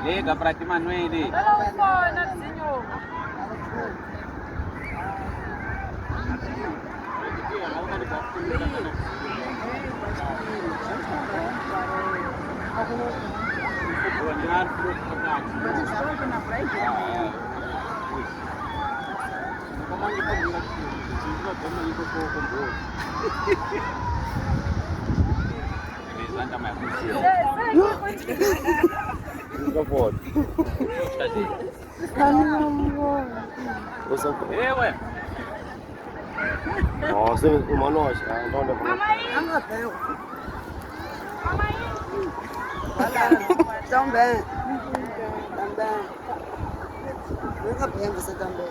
Lega prati Manueli. Nossa, uma loja. Também. Nunca penso você também.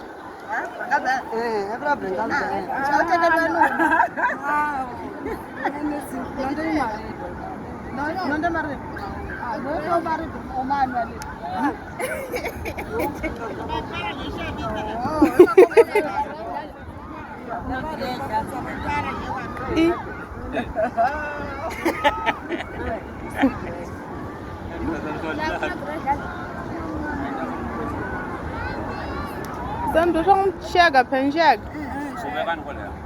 É pra brincar também. Já tem que não tem marido. Não tem marido. Não tem marido. O Manuel. Sen du som chega penjag. Sumekan ko na.